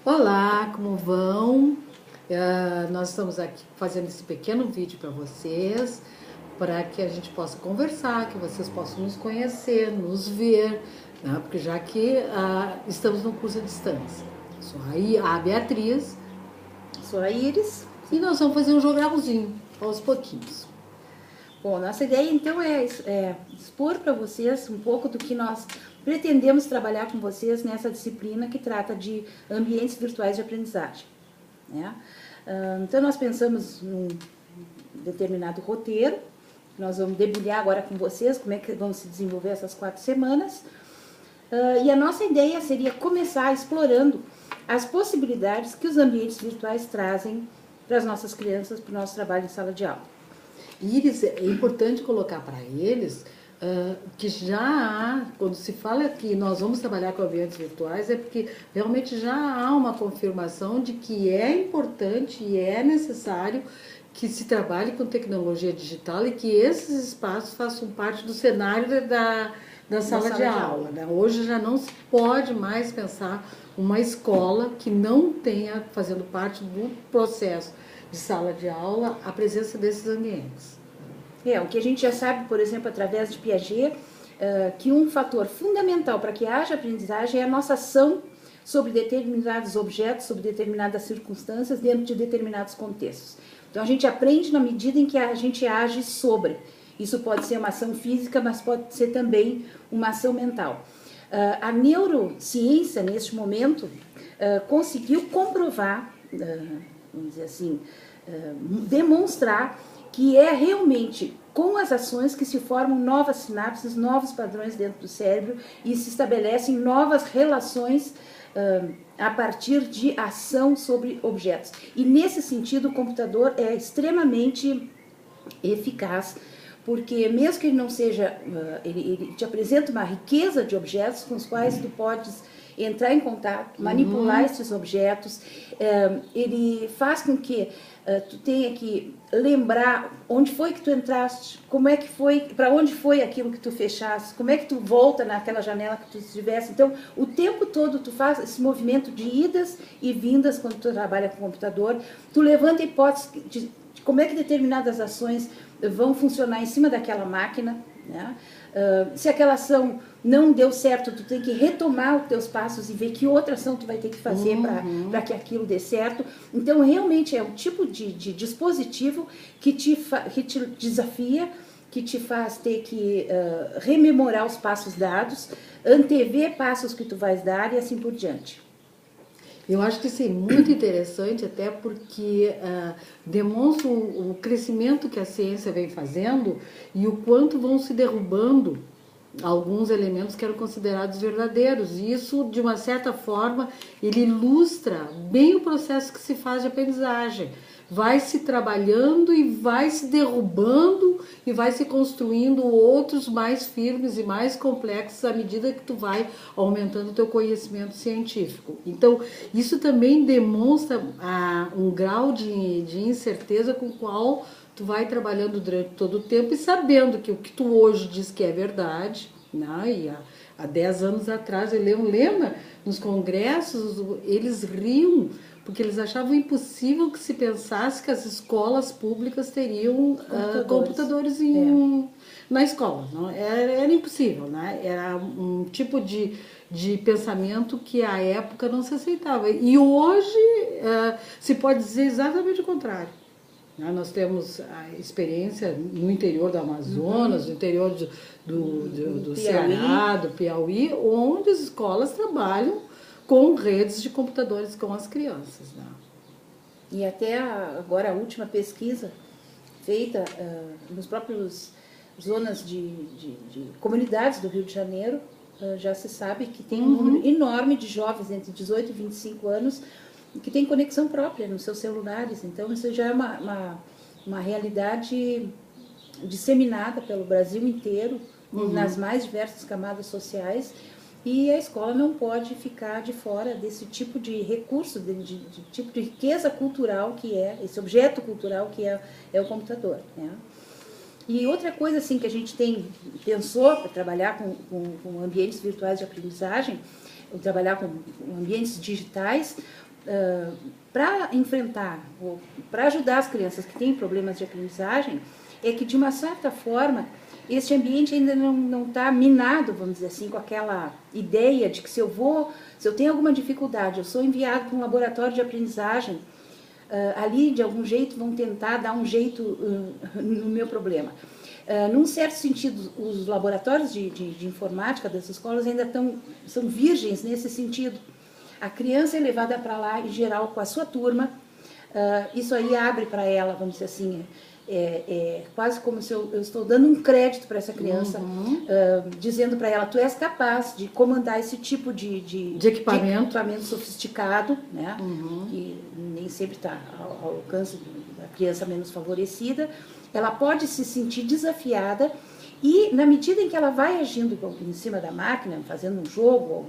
Olá, como vão? Nós estamos aqui fazendo esse pequeno vídeo para vocês, para que a gente possa conversar, que vocês possam nos conhecer, nos ver, né? Porque já que estamos no curso à distância. Sou a Beatriz. Sou a Iris. E nós vamos fazer um jogralzinho, aos pouquinhos. Bom, nossa ideia então é expor para vocês um pouco do que nós pretendemos trabalhar com vocês nessa disciplina que trata de ambientes virtuais de aprendizagem, né? Então nós pensamos num determinado roteiro, nós vamos debulhar agora com vocês como é que vão se desenvolver essas 4 semanas, e a nossa ideia seria começar explorando as possibilidades que os ambientes virtuais trazem para as nossas crianças, para o nosso trabalho em sala de aula. Iris, é importante colocar para eles que já há, quando se fala que nós vamos trabalhar com ambientes virtuais, é porque realmente já há uma confirmação de que é importante e é necessário que se trabalhe com tecnologia digital e que esses espaços façam parte do cenário da sala de aula, né? Hoje já não se pode mais pensar uma escola que não tenha, fazendo parte do processo de sala de aula, a presença desses ambientes. O que a gente já sabe, por exemplo, através de Piaget, que um fator fundamental para que haja aprendizagem é a nossa ação sobre determinados objetos, sobre determinadas circunstâncias, dentro de determinados contextos. Então a gente aprende na medida em que a gente age sobre. Isso pode ser uma ação física, mas pode ser também uma ação mental. A neurociência, neste momento, conseguiu comprovar, vamos dizer assim, demonstrar que é realmente com as ações que se formam novas sinapses, novos padrões dentro do cérebro e se estabelecem novas relações a partir de ação sobre objetos. E nesse sentido o computador é extremamente eficaz, porque mesmo que ele não seja, ele te apresenta uma riqueza de objetos com os quais tu podes entrar em contato, manipular esses objetos, ele faz com que tu tenha que lembrar onde foi que tu entraste, como é que foi, para onde foi aquilo que tu fechaste, como é que tu volta naquela janela que tu estivesse. Então, o tempo todo tu faz esse movimento de idas e vindas quando tu trabalha com o computador, tu levanta hipóteses de como é que determinadas ações vão funcionar em cima daquela máquina, né? Se aquela ação não deu certo, tu tem que retomar os teus passos e ver que outra ação tu vai ter que fazer para que aquilo dê certo. Então, realmente é um tipo de dispositivo que te desafia, que te faz ter que rememorar os passos dados, antever passos que tu vais dar e assim por diante. Eu acho que isso é muito interessante, até porque demonstra o crescimento que a ciência vem fazendo e o quanto vão se derrubando alguns elementos que eram considerados verdadeiros. E isso, de uma certa forma, ele ilustra bem o processo que se faz de aprendizagem. Vai se trabalhando e vai se derrubando e vai se construindo outros mais firmes e mais complexos à medida que tu vai aumentando o teu conhecimento científico. Então, isso também demonstra um grau de incerteza com o qual tu vai trabalhando durante todo o tempo e sabendo que o que tu hoje diz que é verdade, né? E há 10 anos atrás, eu lembro, nos congressos, eles riam porque eles achavam impossível que se pensasse que as escolas públicas teriam computadores na escola. Não? Era impossível, né? Era um tipo de pensamento que à época não se aceitava. E hoje se pode dizer exatamente o contrário. Nós temos a experiência no interior do Amazonas, no interior do Ceará, do Piauí, onde as escolas trabalham com redes de computadores com as crianças. Né? E até agora a última pesquisa feita nos próprios zonas de comunidades do Rio de Janeiro, já se sabe que tem um número enorme de jovens entre 18 e 25 anos que tem conexão própria nos seus celulares. Então isso já é uma realidade disseminada pelo Brasil inteiro, nas mais diversas camadas sociais, e a escola não pode ficar de fora desse tipo de recurso, de tipo de riqueza cultural que é, esse objeto cultural que é o computador, né? E outra coisa assim que a gente pensou para trabalhar com ambientes virtuais de aprendizagem, trabalhar com ambientes digitais, para enfrentar, para ajudar as crianças que têm problemas de aprendizagem, é que, de uma certa forma, este ambiente ainda não está minado, vamos dizer assim, com aquela ideia de que se eu tenho alguma dificuldade, eu sou enviado para um laboratório de aprendizagem, ali, de algum jeito, vão tentar dar um jeito no meu problema. Num certo sentido, os laboratórios de informática das escolas ainda são virgens nesse sentido. A criança é levada para lá, em geral, com a sua turma, isso aí abre para ela, vamos dizer assim, quase como se eu estou dando um crédito para essa criança, dizendo para ela, tu és capaz de comandar esse tipo de equipamento sofisticado, né? Que nem sempre está ao alcance da criança menos favorecida. Ela pode se sentir desafiada e, na medida em que ela vai agindo em cima da máquina, fazendo um jogo,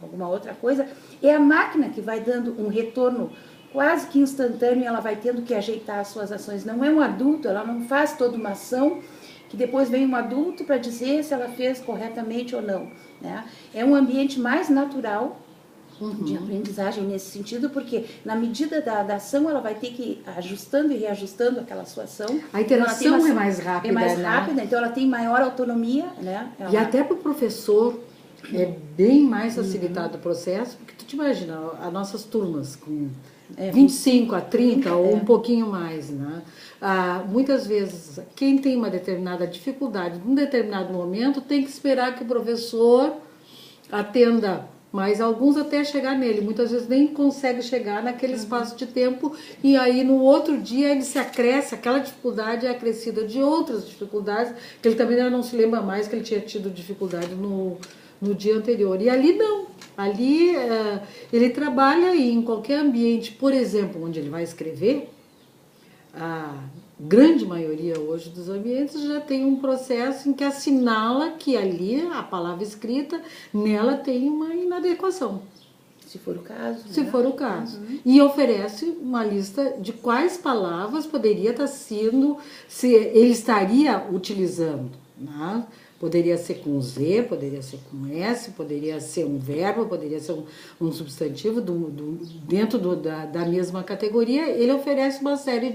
alguma outra coisa, é a máquina que vai dando um retorno quase que instantâneo, ela vai tendo que ajeitar as suas ações. Não é um adulto, ela não faz toda uma ação que depois vem um adulto para dizer se ela fez corretamente ou não, né? É um ambiente mais natural de aprendizagem nesse sentido, porque na medida da ação ela vai ter que ir ajustando e reajustando aquela sua ação. A interação é mais rápida. É mais rápida, então ela tem maior autonomia, né? E até para o professor é bem mais facilitado o processo, porque tu te imagina, as nossas turmas com 25 a 30 ou um pouquinho mais, né? Muitas vezes, quem tem uma determinada dificuldade, num determinado momento, tem que esperar que o professor atenda, mas alguns até chegar nele, muitas vezes nem consegue chegar naquele espaço de tempo, e aí no outro dia ele se acresce, aquela dificuldade é acrescida de outras dificuldades, que ele também não se lembra mais que ele tinha tido dificuldade no dia anterior. E ali não. Ali ele trabalha em qualquer ambiente, por exemplo, onde ele vai escrever, a grande maioria hoje dos ambientes já tem um processo em que assinala que ali a palavra escrita, nela tem uma inadequação. Se for o caso. Se for o caso. E oferece uma lista de quais palavras poderia estar sendo, se ele estaria utilizando, né? Poderia ser com Z, poderia ser com S, poderia ser um verbo, poderia ser um substantivo dentro da mesma categoria. Ele oferece uma série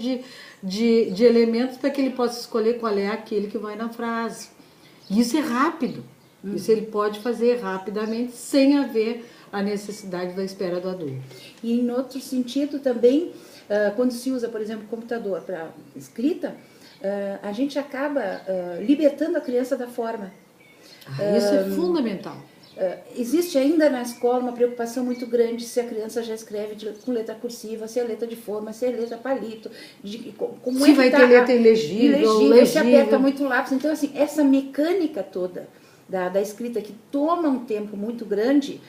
de elementos para que ele possa escolher qual é aquele que vai na frase. E isso é rápido. Isso ele pode fazer rapidamente, sem haver a necessidade da espera do adulto. E em outro sentido também, quando se usa, por exemplo, o computador para escrita, a gente acaba libertando a criança da forma. Isso é fundamental. Existe ainda na escola uma preocupação muito grande se a criança já escreve com letra cursiva, se é letra de forma, se é letra palito, como se vai ter letra ilegível, se aperta muito o lápis. Então, assim, essa mecânica toda da escrita que toma um tempo muito grande,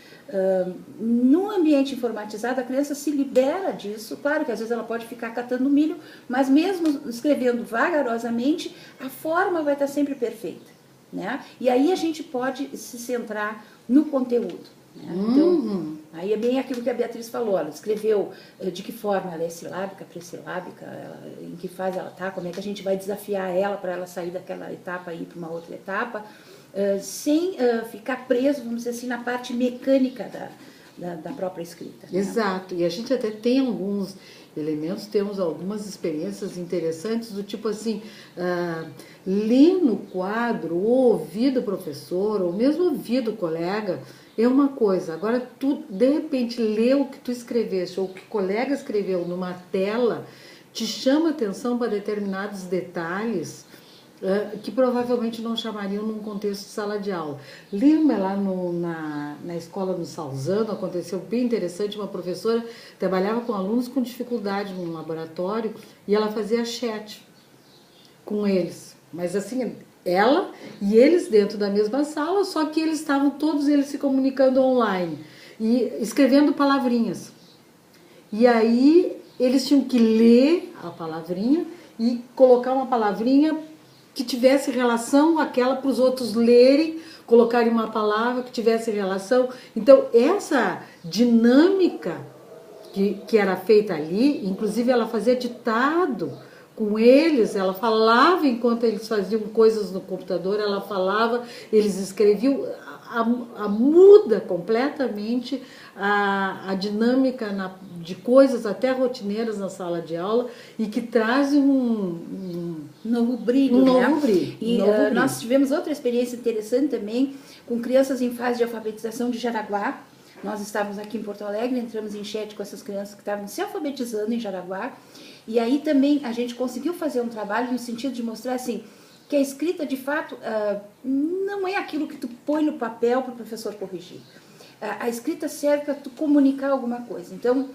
no ambiente informatizado, a criança se libera disso. Claro que às vezes ela pode ficar catando milho, mas mesmo escrevendo vagarosamente, a forma vai estar sempre perfeita, né? E aí a gente pode se centrar no conteúdo, né? Então, aí é bem aquilo que a Beatriz falou, ela escreveu de que forma ela é silábica, pressilábica, em que fase ela está, como é que a gente vai desafiar ela para ela sair daquela etapa e ir para uma outra etapa, sem ficar preso, vamos dizer assim, na parte mecânica da própria escrita. Né? Exato, e a gente até tem alguns elementos, temos algumas experiências interessantes, do tipo assim, ler no quadro, ou ouvir do professor, ou mesmo ouvir do colega, é uma coisa. Agora, tu, de repente, lê o que tu escreveste, ou o que o colega escreveu numa tela, te chama atenção para determinados detalhes, que provavelmente não chamariam num contexto de sala de aula. Lembra lá na escola no Salzano, aconteceu bem interessante, uma professora trabalhava com alunos com dificuldade num laboratório e ela fazia chat com eles. Mas assim, ela e eles dentro da mesma sala, só que eles estavam todos eles se comunicando online e escrevendo palavrinhas. E aí eles tinham que ler a palavrinha e colocar uma palavrinha que tivesse relação com aquela para os outros lerem, colocarem uma palavra que tivesse relação. Então, essa dinâmica que era feita ali, inclusive ela fazia ditado com eles, ela falava enquanto eles faziam coisas no computador, ela falava, eles escreviam. muda completamente a dinâmica de coisas até rotineiras na sala de aula e que traz um novo brilho, um né? novo brilho. E nós tivemos outra experiência interessante também com crianças em fase de alfabetização de Jaraguá. Nós estávamos aqui em Porto Alegre, entramos em chat com essas crianças que estavam se alfabetizando em Jaraguá. E aí também a gente conseguiu fazer um trabalho no sentido de mostrar assim, que a escrita de fato não é aquilo que tu põe no papel para o professor corrigir. A escrita serve para tu comunicar alguma coisa. Então,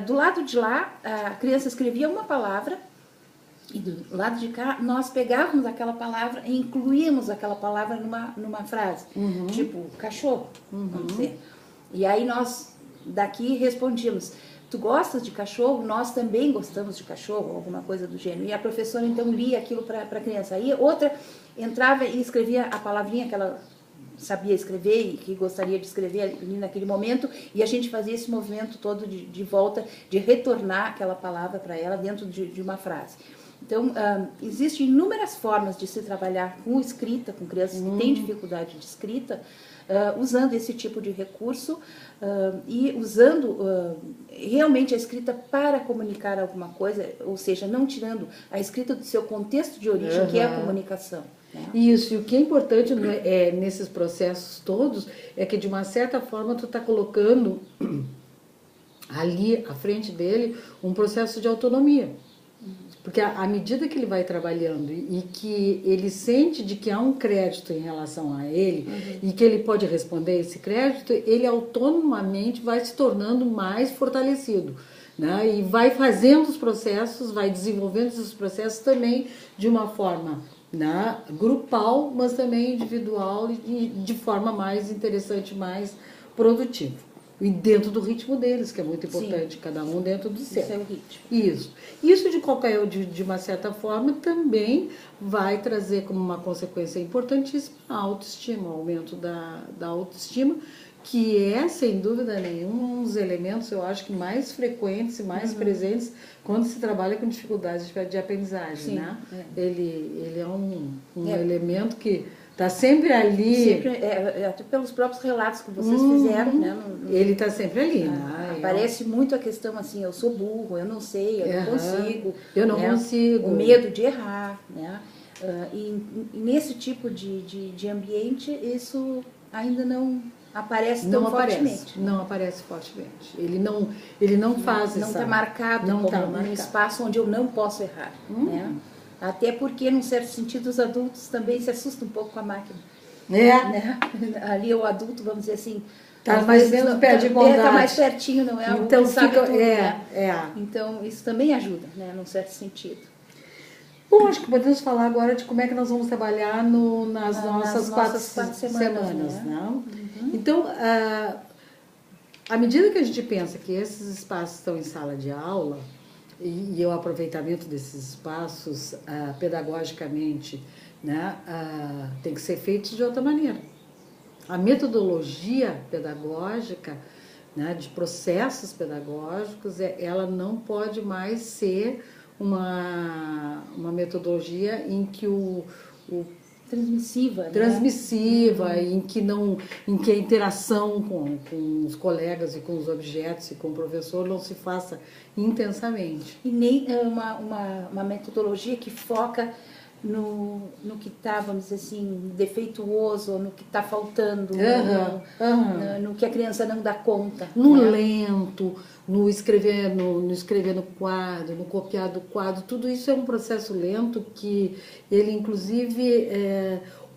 do lado de lá, a criança escrevia uma palavra e do lado de cá nós pegávamos aquela palavra e incluíamos aquela palavra numa frase. Tipo, cachorro, vamos dizer. E aí nós daqui respondíamos, tu gostas de cachorro? Nós também gostamos de cachorro, alguma coisa do gênero. E a professora então lia aquilo para a criança. Aí outra entrava e escrevia a palavrinha que ela sabia escrever e que gostaria de escrever ali naquele momento, e a gente fazia esse movimento todo de volta, de retornar aquela palavra para ela dentro de uma frase. Então, existem inúmeras formas de se trabalhar com escrita, com crianças que têm dificuldade de escrita, usando esse tipo de recurso e usando realmente a escrita para comunicar alguma coisa, ou seja, não tirando a escrita do seu contexto de origem, que é a comunicação. Né? Isso, e o que é importante nesses processos todos é que, de uma certa forma, tu está colocando ali à frente dele um processo de autonomia. Porque à medida que ele vai trabalhando e que ele sente de que há um crédito em relação a ele e que ele pode responder esse crédito, ele autonomamente vai se tornando mais fortalecido, né? E vai fazendo os processos, vai desenvolvendo esses processos também de uma forma, né, grupal, mas também individual e de forma mais interessante, mais produtiva. E dentro do ritmo deles, que é muito importante, cada um dentro do seu. Isso é o ritmo. Isso de uma certa forma também vai trazer como uma consequência importantíssima a autoestima, o aumento da autoestima, que é, sem dúvida nenhuma, um dos elementos, eu acho que mais frequentes e mais presentes quando se trabalha com dificuldades de aprendizagem. Sim, né? Ele é um elemento que está sempre ali. Sempre, até pelos próprios relatos que vocês fizeram, né? Ele está sempre ali, né? Aparece muito a questão assim, eu sou burro, eu não sei, eu não consigo. Eu não consigo. O medo de errar, né? E nesse tipo de ambiente, isso ainda não aparece tão fortemente. Não aparece fortemente. Ele não faz não está marcado não como um espaço onde eu não posso errar, né? Até porque, num certo sentido, os adultos também se assustam um pouco com a máquina. Né? Ali o adulto, vamos dizer assim, está mais dentro pé de bondade. Está mais pertinho, não é? Então, que sabe tudo, né? Então, isso também ajuda, né? Num certo sentido. Bom, acho que podemos falar agora de como é que nós vamos trabalhar nas nossas quatro semanas, né? Então, à medida que a gente pensa que esses espaços estão em sala de aula, e o aproveitamento desses espaços pedagogicamente, né, tem que ser feito de outra maneira. A metodologia pedagógica, né, de processos pedagógicos, ela não pode mais ser uma metodologia em que transmissiva, né? em que a interação com os colegas e com os objetos e com o professor não se faça intensamente. E nem uma metodologia que foca no que está, vamos dizer assim, defeituoso, no que está faltando, no que a criança não dá conta. No lento, no escrever no quadro, no copiar do quadro, tudo isso é um processo lento que ele, inclusive,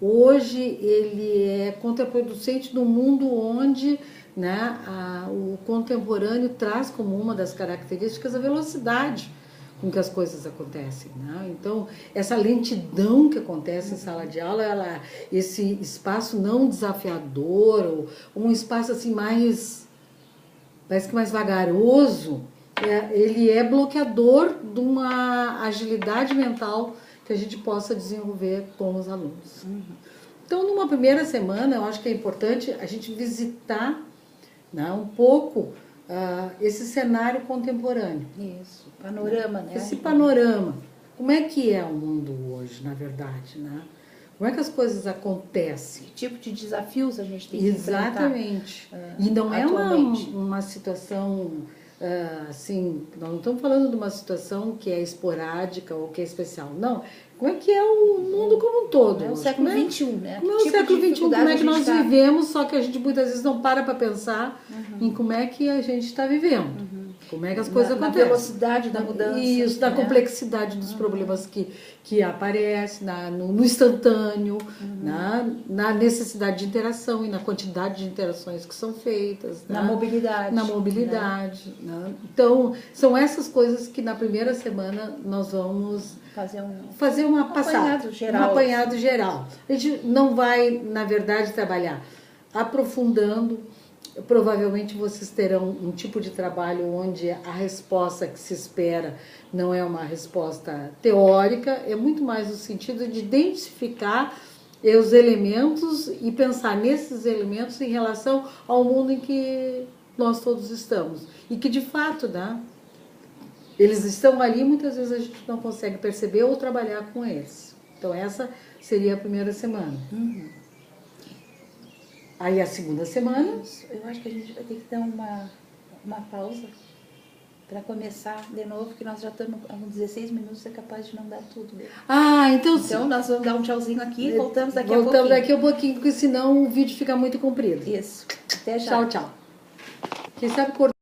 hoje ele é contraproducente no mundo onde, né, o contemporâneo traz como uma das características a velocidade com que as coisas acontecem, né? Então, essa lentidão que acontece em sala de aula, esse espaço não desafiador, ou um espaço assim parece que mais vagaroso, ele é bloqueador de uma agilidade mental que a gente possa desenvolver com os alunos. Então, numa primeira semana, eu acho que é importante a gente visitar, né, um pouco esse cenário contemporâneo. Isso, panorama, né? Esse panorama. Como é que é o mundo hoje, na verdade, né? Como é que as coisas acontecem? Que tipo de desafios a gente tem que enfrentar? Exatamente. E não é atualmente. uma situação assim, nós não estamos falando de uma situação que é esporádica ou que é especial. Não. Como é que é o mundo como um todo? É o século XXI, né? Como é o Que tipo século de XXI, como é que dificuldade a nós gente tá? vivemos, só que a gente muitas vezes não para pensar em como é que a gente está vivendo. Como é que as coisas Na acontecem. velocidade da mudança. Isso, da né? complexidade dos problemas que aparecem, no instantâneo, na necessidade de interação e na quantidade de interações que são feitas. Na né? mobilidade. Na mobilidade. Né? Então, são essas coisas que na primeira semana nós vamos fazer uma passada. Apanhado geral. Um apanhado geral. A gente não vai, na verdade, trabalhar aprofundando. Provavelmente vocês terão um tipo de trabalho onde a resposta que se espera não é uma resposta teórica, é muito mais no sentido de identificar os elementos e pensar nesses elementos em relação ao mundo em que nós todos estamos. E que, de fato, né, eles estão ali e muitas vezes a gente não consegue perceber ou trabalhar com eles. Então, essa seria a primeira semana. Aí a segunda semana... Eu acho que a gente vai ter que dar uma pausa para começar de novo, que nós já estamos com 16 minutos, é capaz de não dar tudo. Né? Então sim. Então nós vamos dar um tchauzinho aqui e voltamos daqui a pouquinho. Voltamos daqui a pouquinho, porque senão o vídeo fica muito comprido. Isso. Até já. Tchau, tchau. Quem sabe cortar.